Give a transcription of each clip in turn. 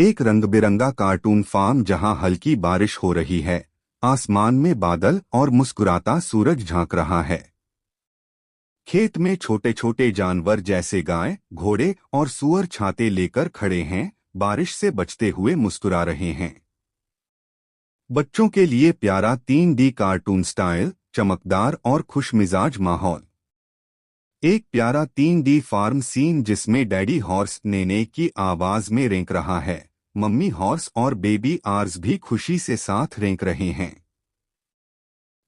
एक रंग-बिरंगा cartoon farm जहां हल्की बारिश हो रही है। आसमान में बादल और मुस्कुराता सूरज झांक रहा है। खेत में छोटे छोटे जानवर जैसे गाय, घोड़े और सूअर छाते लेकर खड़े हैं, बारिश से बचते हुए मुस्कुरा रहे हैं। बच्चों के लिए प्यारा 3D कार्टून स्टाइल, चमकदार और खुशमिजाज माहौल। एक प्यारा 3D फार्म सीन जिसमें डैडी हॉर्स नेने की आवाज में रेंक रहा है। मम्मी हॉर्स और बेबी आर्स भी खुशी से साथ रेंक रहे हैं।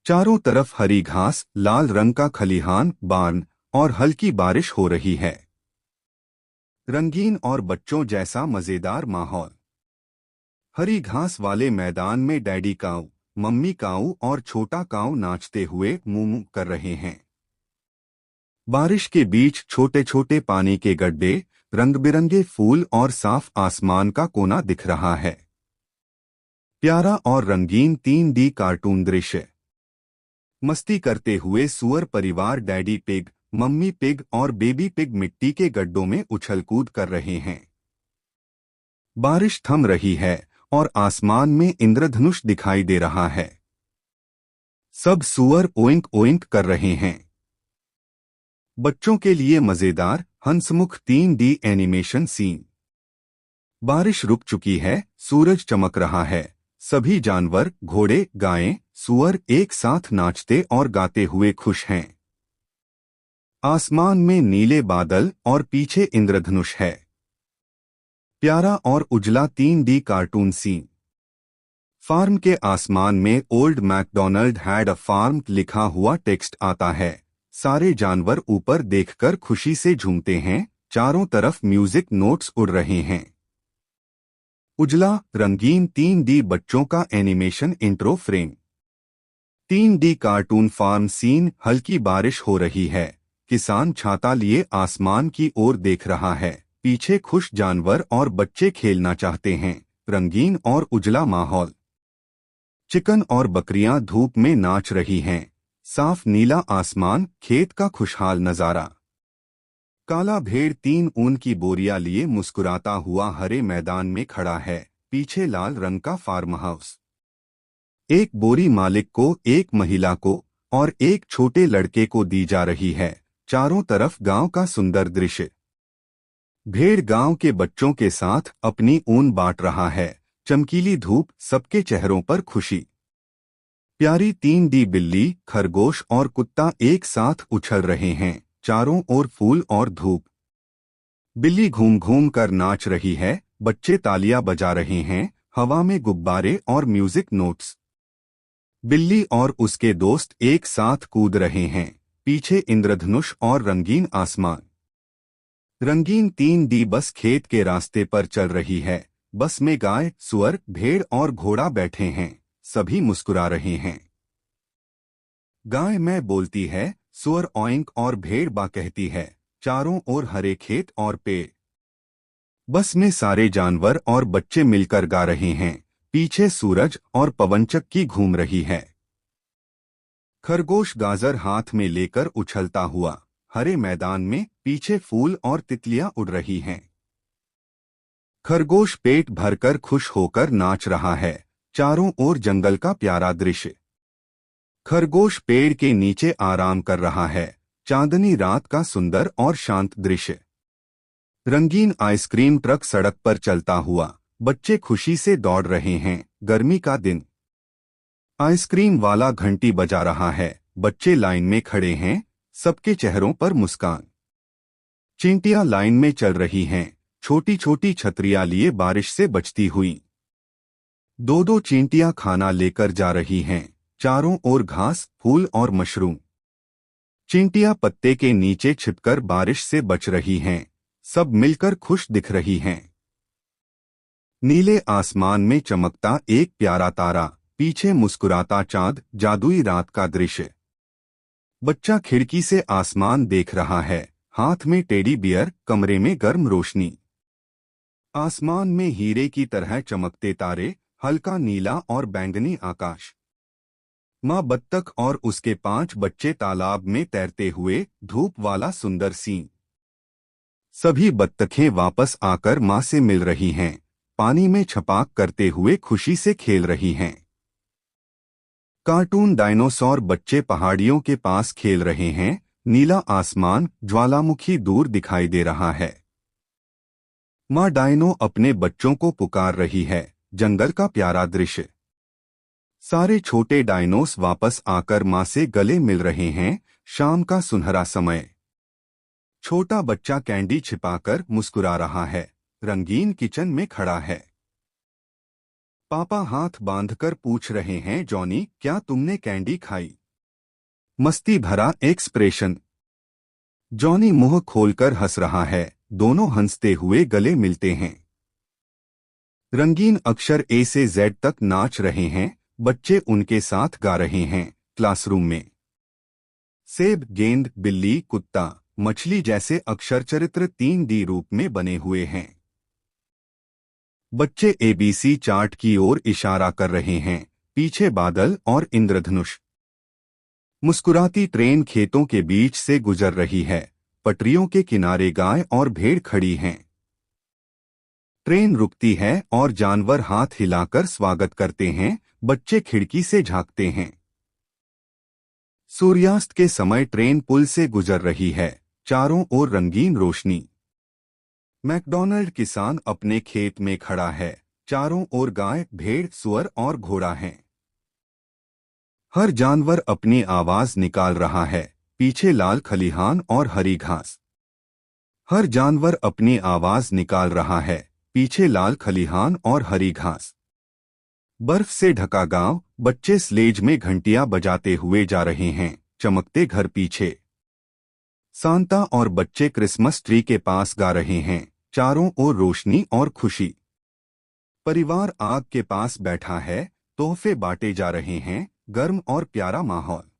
चारों तरफ हरी घास, लाल रंग का खलिहान, बार्न और हल्की बारिश हो रही है। रंगीन और बच्चों जैसा मजेदार माहौल। हरी घास वाले मैदान में डैडी काऊ, मम्मी काऊ और छोटा काऊ नाचते हुए मुंह कर रहे हैं। बारिश के बीच छोटे छोटे पानी के गड्ढे, रंग-बिरंगे फूल और साफ आसमान का कोना दिख रहा है। प्यारा और रंगीन 3D कार्टून दृश्य। मस्ती करते हुए सुअर परिवार डैडी पिग, मम्मी पिग और बेबी पिग मिट्टी के गड्ढों में उछल-कूद कर रहे हैं। बारिश थम रही है और आसमान में इंद्रधनुष दिखाई दे रहा है। सब सुअर ओइंक ओइंक कर रहे हैं। बच्चों के लिए मजेदार हंसमुख 3D एनिमेशन सीन। बारिश रुक चुकी है, सूरज चमक रहा है। सभी जानवर, घोड़े, गायें, सूअर एक साथ नाचते और गाते हुए खुश हैं। आसमान में नीले बादल और पीछे इंद्रधनुष है। प्यारा और उजला 3D कार्टून सीन। फार्म के आसमान में old MacDonald had a farm लिखा हुआ टेक्स्ट आता है। सारे जानवर ऊपर देखकर खुशी से झूमते हैं। चारों तरफ म्यूजिक नोट्स उड़ रहे हैं। उजला रंगीन 3D बच्चों का animation intro frame. 3D cartoon farm scene. हल्की बारिश हो रही है। किसान छाता लिए आसमान की ओर देख रहा है। पीछे खुश जानवर और बच्चे खेलना चाहते हैं। रंगीन और उजला माहौल। चिकन और बकरियां धूप में नाच रही हैं। साफ नीला आसमान, खेत का खुशहाल नजारा। काला भेड़ 3 ऊन की बोरियां लिए मुस्कुराता हुआ हरे मैदान में खड़ा है। पीछे लाल रंग का फार्म हाउस। एक बोरी मालिक को, एक महिला को और एक छोटे लड़के को दी जा रही है। चारों तरफ गांव का सुंदर दृश्य। भेड़ गांव के बच्चों के साथ अपनी ऊन बांट रहा है। चमकीली धूप, सबके चेहरों पर खुशी। प्यारी 3D बिल्ली, खरगोश और कुत्ता एक साथ उछल रहे हैं। चारों ओर फूल और धूप। बिल्ली घूम घूम कर नाच रही है। बच्चे तालियां बजा रहे हैं। हवा में गुब्बारे और म्यूजिक नोट्स। बिल्ली और उसके दोस्त एक साथ कूद रहे हैं। पीछे इंद्रधनुष और रंगीन आसमान। रंगीन 3D बस खेत के रास्ते पर चल रही है। बस में गाय, सुअर, भेड़ और घोड़ा बैठे हैं। सभी मुस्कुरा रहे हैं। गाय मैं बोलती है, सुअर ऑइंक और भेड़ बा कहती है। चारों ओर हरे खेत और पेड़। बस में सारे जानवर और बच्चे मिलकर गा रहे हैं। पीछे सूरज और पवनचक्की घूम रही है। खरगोश गाजर हाथ में लेकर उछलता हुआ हरे मैदान में। पीछे फूल और तितलियां उड़ रही हैं। खरगोश पेट भरकर खुश होकर नाच रहा है। चारों ओर जंगल का प्यारा दृश्य। खरगोश पेड़ के नीचे आराम कर रहा है। चांदनी रात का सुंदर और शांत दृश्य। रंगीन आइसक्रीम ट्रक सड़क पर चलता हुआ। बच्चे खुशी से दौड़ रहे हैं। गर्मी का दिन। आइसक्रीम वाला घंटी बजा रहा है। बच्चे लाइन में खड़े हैं। सबके चेहरों पर मुस्कान। चींटियां लाइन में चल रही हैं। छोटी छोटी छतरियां लिए बारिश से बचती हुई। दो दो चींटियां खाना लेकर जा रही हैं। चारों ओर घास, फूल और मशरूम। चींटियां पत्ते के नीचे छिपकर बारिश से बच रही हैं। सब मिलकर खुश दिख रही हैं। नीले आसमान में चमकता एक प्यारा तारा। पीछे मुस्कुराता चांद, जादुई रात का दृश्य। बच्चा खिड़की से आसमान देख रहा है। हाथ में टेडी बियर, कमरे में गर्म रोशनी। आसमान में हीरे की तरह चमकते तारे, हल्का नीला और बैंगनी आकाश। माँ बत्तख और उसके 5 बच्चे तालाब में तैरते हुए। धूप वाला सुंदर सीन। सभी बत्तखें वापस आकर माँ से मिल रही हैं। पानी में छपाक करते हुए खुशी से खेल रही हैं। कार्टून डायनासोर बच्चे पहाड़ियों के पास खेल रहे हैं। नीला आसमान, ज्वालामुखी दूर दिखाई दे रहा है। माँ डायनो अपने बच्चों को पुकार रही है। जंगल का प्यारा दृश्य। सारे छोटे डायनोस वापस आकर माँ से गले मिल रहे हैं। शाम का सुनहरा समय। छोटा बच्चा कैंडी छिपाकर मुस्कुरा रहा है। रंगीन किचन में खड़ा है। पापा हाथ बांधकर पूछ रहे हैं, जॉनी क्या तुमने कैंडी खाई? मस्ती भरा एक्सप्रेशन। जॉनी मुंह खोलकर हंस रहा है। दोनों हंसते हुए गले मिलते हैं। रंगीन अक्षर ए से जेड तक नाच रहे हैं। बच्चे उनके साथ गा रहे हैं। क्लासरूम में सेब, गेंद, बिल्ली, कुत्ता, मछली जैसे अक्षर चरित्र 3D रूप में बने हुए हैं। बच्चे ABC चार्ट की ओर इशारा कर रहे हैं। पीछे बादल और इंद्रधनुष। मुस्कुराती ट्रेन खेतों के बीच से गुजर रही है। पटरियों के किनारे गाय और भेड़ खड़ी हैं। ट्रेन रुकती है और जानवर हाथ हिलाकर स्वागत करते हैं। बच्चे खिड़की से झांकते हैं। सूर्यास्त के समय ट्रेन पुल से गुजर रही है। चारों ओर रंगीन रोशनी। मैकडॉनल्ड किसान अपने खेत में खड़ा है। चारों ओर गाय, भेड़, सुअर और घोड़ा हैं। हर जानवर अपनी आवाज निकाल रहा है। पीछे लाल खलिहान और हरी घास। हर जानवर अपनी आवाज निकाल रहा है। पीछे लाल खलिहान और हरी घास। बर्फ से ढका गांव। बच्चे स्लेज में घंटियां बजाते हुए जा रहे हैं। चमकते घर पीछे। सांता और बच्चे क्रिसमस ट्री के पास गा रहे हैं। चारों ओर रोशनी और खुशी। परिवार आग के पास बैठा है। तोहफे बांटे जा रहे हैं। गर्म और प्यारा माहौल।